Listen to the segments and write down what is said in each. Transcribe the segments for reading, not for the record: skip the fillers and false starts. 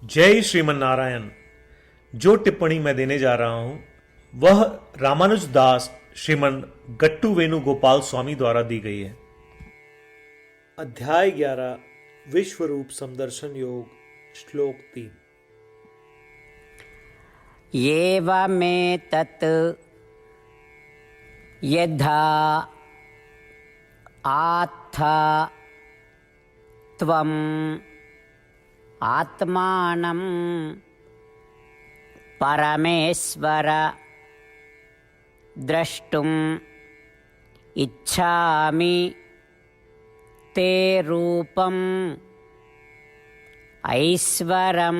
जय श्रीमन नारायण। जो टिप्पणी मैं देने जा रहा हूं वह रामानुज दास श्रीमन गट्टू वेणुगोपाल स्वामी द्वारा दी गई है। अध्याय 11 विश्व रूप समदर्शन योग श्लोक 3। एवमेतत् यथा आत्थ त्वम् आत्मानं परमेश्वर द्रष्टुम् इच्छामि ते रूपम् ऐश्वरं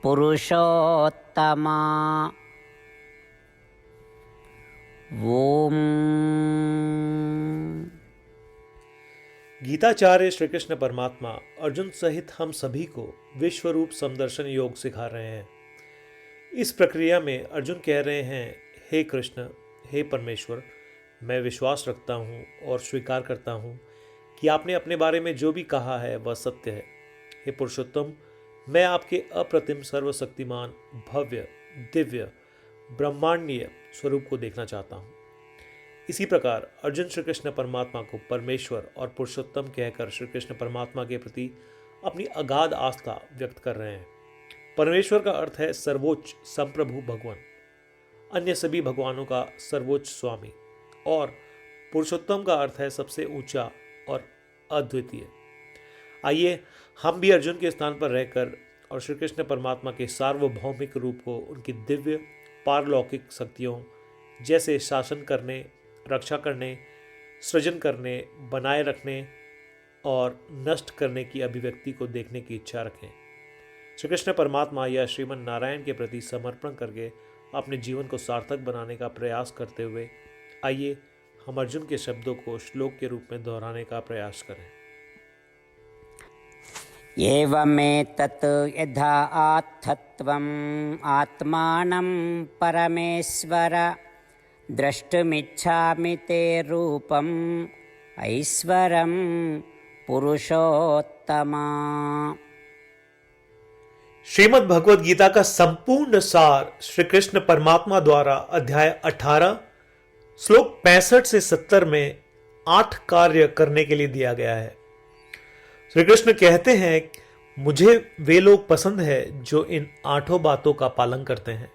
पुरुषोत्तमा। ओम। गीताचार्य श्री कृष्ण परमात्मा अर्जुन सहित हम सभी को विश्व रूप समदर्शन योग सिखा रहे हैं। इस प्रक्रिया में अर्जुन कह रहे हैं, हे कृष्ण, हे परमेश्वर, मैं विश्वास रखता हूँ और स्वीकार करता हूँ कि आपने अपने बारे में जो भी कहा है वह सत्य है। हे पुरुषोत्तम, मैं आपके अप्रतिम सर्वशक्तिमान भव्य दिव्य ब्रह्मांडीय स्वरूप को देखना चाहता हूँ। इसी प्रकार अर्जुन श्री कृष्ण परमात्मा को परमेश्वर और पुरुषोत्तम कहकर श्री कृष्ण परमात्मा के प्रति अपनी अगाध आस्था व्यक्त कर रहे हैं। परमेश्वर का अर्थ है सर्वोच्च संप्रभु भगवान, अन्य सभी भगवानों का सर्वोच्च स्वामी, और पुरुषोत्तम का अर्थ है सबसे ऊंचा और अद्वितीय। आइए हम भी अर्जुन के स्थान पर रहकर और श्री कृष्ण परमात्मा के सार्वभौमिक रूप को उनकी दिव्य पारलौकिक शक्तियों जैसे शासन करने, रक्षा करने, सृजन करने, बनाए रखने और नष्ट करने की अभिव्यक्ति को देखने की इच्छा रखें। श्री कृष्ण परमात्मा या श्रीमन नारायण के प्रति समर्पण करके अपने जीवन को सार्थक बनाने का प्रयास करते हुए आइए हम अर्जुन के शब्दों को श्लोक के रूप में दोहराने का प्रयास करें। एवमेतत् यथा आत्थत्वम् आत्मानं परमेश्वर द्रष्टुमिच्छामि ते रूपम् ऐश्वरं पुरुषोत्तमा। श्रीमद् भगवद गीता का संपूर्ण सार श्री कृष्ण परमात्मा द्वारा अध्याय 18 श्लोक 65 से 70 में 8 कार्य करने के लिए दिया गया है। श्री कृष्ण कहते हैं, मुझे वे लोग पसंद है जो इन 8 बातों का पालन करते हैं।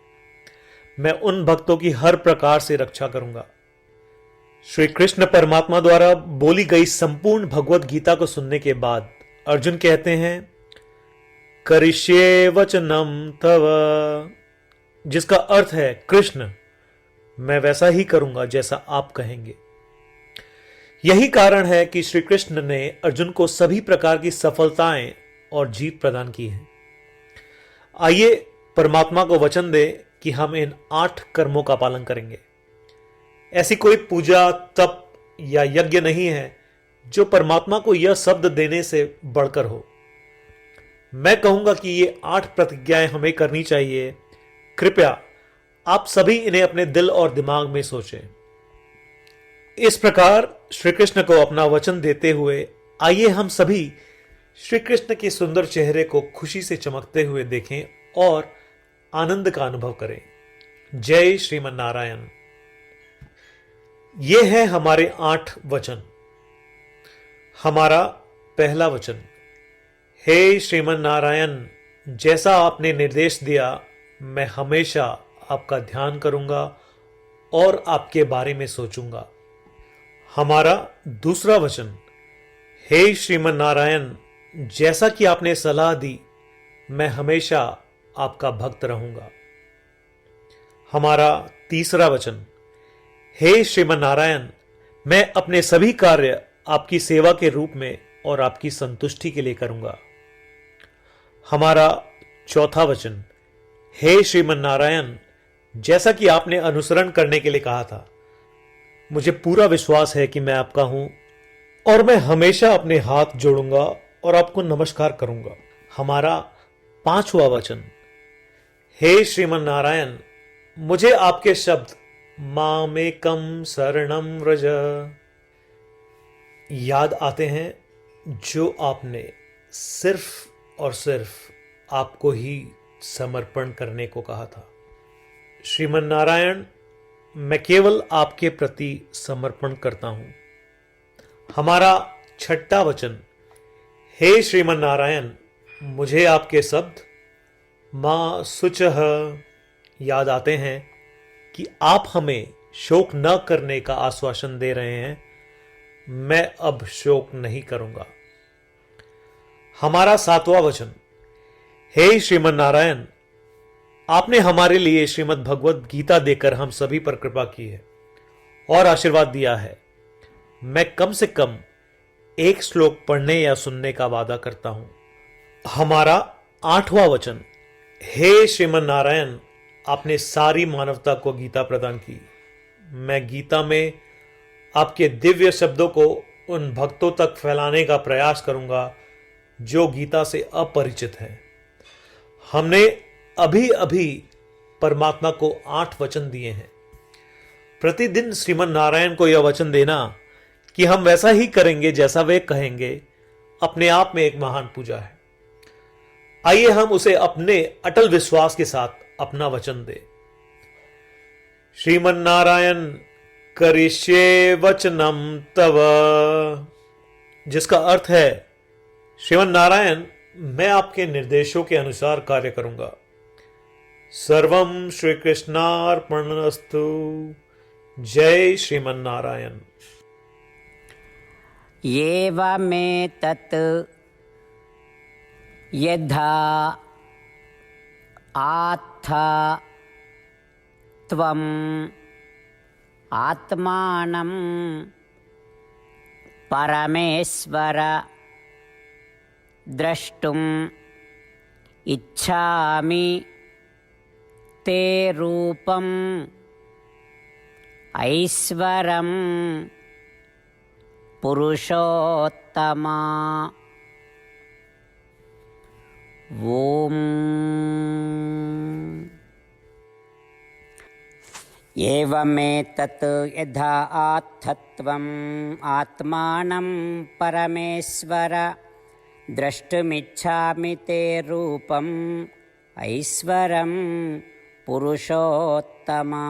मैं उन भक्तों की हर प्रकार से रक्षा करूंगा। श्री कृष्ण परमात्मा द्वारा बोली गई संपूर्ण भगवद गीता को सुनने के बाद अर्जुन कहते हैं, करिष्ये वचनम तव, जिसका अर्थ है, कृष्ण, मैं वैसा ही करूंगा जैसा आप कहेंगे। यही कारण है कि श्री कृष्ण ने अर्जुन को सभी प्रकार की सफलताएं और जीत प्रदान की है। आइए परमात्मा को वचन दे कि हम इन 8 कर्मों का पालन करेंगे। ऐसी कोई पूजा, तप या यज्ञ नहीं है जो परमात्मा को यह शब्द देने से बढ़कर हो। मैं कहूंगा कि ये 8 प्रतिज्ञाएं हमें करनी चाहिए। कृपया आप सभी इन्हें अपने दिल और दिमाग में सोचें। इस प्रकार श्री कृष्ण को अपना वचन देते हुए आइए हम सभी श्री कृष्ण के सुंदर चेहरे को खुशी से चमकते हुए देखें और आनंद का अनुभव करें। जय श्रीमन नारायण। ये है हमारे 8 वचन। हमारा पहला वचन, हे श्रीमन नारायण, जैसा आपने निर्देश दिया मैं हमेशा आपका ध्यान करूंगा और आपके बारे में सोचूंगा। हमारा दूसरा वचन, हे श्रीमन नारायण, जैसा कि आपने सलाह दी मैं हमेशा आपका भक्त रहूंगा। हमारा तीसरा वचन, हे श्रीमन नारायण, मैं अपने सभी कार्य आपकी सेवा के रूप में और आपकी संतुष्टि के लिए करूंगा। हमारा चौथा वचन, हे श्रीमन नारायण, जैसा कि आपने अनुसरण करने के लिए कहा था, मुझे पूरा विश्वास है कि मैं आपका हूं और मैं हमेशा अपने हाथ जोड़ूंगा और आपको नमस्कार करूंगा। हमारा पांचवा वचन, हे श्रीमन नारायण, मुझे आपके शब्द मामेकम शरणम व्रज याद आते हैं जो आपने सिर्फ और सिर्फ आपको ही समर्पण करने को कहा था। श्रीमन नारायण, मैं केवल आपके प्रति समर्पण करता हूं। हमारा छठा वचन, हे श्रीमन नारायण, मुझे आपके शब्द मां शुचः याद आते हैं कि आप हमें शोक न करने का आश्वासन दे रहे हैं। मैं अब शोक नहीं करूंगा। हमारा सातवां वचन, हे श्रीमन नारायण, आपने हमारे लिए श्रीमद् भगवद गीता देकर हम सभी पर कृपा की है और आशीर्वाद दिया है। मैं कम से कम एक श्लोक पढ़ने या सुनने का वादा करता हूं। हमारा आठवां वचन, हे श्रीमन नारायण, आपने सारी मानवता को गीता प्रदान की। मैं गीता में आपके दिव्य शब्दों को उन भक्तों तक फैलाने का प्रयास करूंगा जो गीता से अपरिचित हैं। हमने अभी अभी परमात्मा को 8 वचन दिए हैं। प्रतिदिन श्रीमन नारायण को यह वचन देना कि हम वैसा ही करेंगे जैसा वे कहेंगे, अपने आप में एक महान पूजा है। आइए हम उसे अपने अटल विश्वास के साथ अपना वचन दें। श्रीमन नारायण करिष्ये वचनम तव, जिसका अर्थ है, श्रीमन नारायण, मैं आपके निर्देशों के अनुसार कार्य करूंगा। सर्वम श्री कृष्णार्पणमस्तु। जय श्रीमन नारायण। एवमेतत् यथा आत्थ त्वम् आत्मानं परमेश्वर द्रष्टुम् इच्छामि ते रूपम् ऐश्वरं पुरुषोत्तमा। ओम। एवमेतत् यथा आत्थत्वम् आत्मानं परमेश्वर द्रष्टुमिच्छामि ते रूपम् ऐश्वरं पुरुषोत्तमा।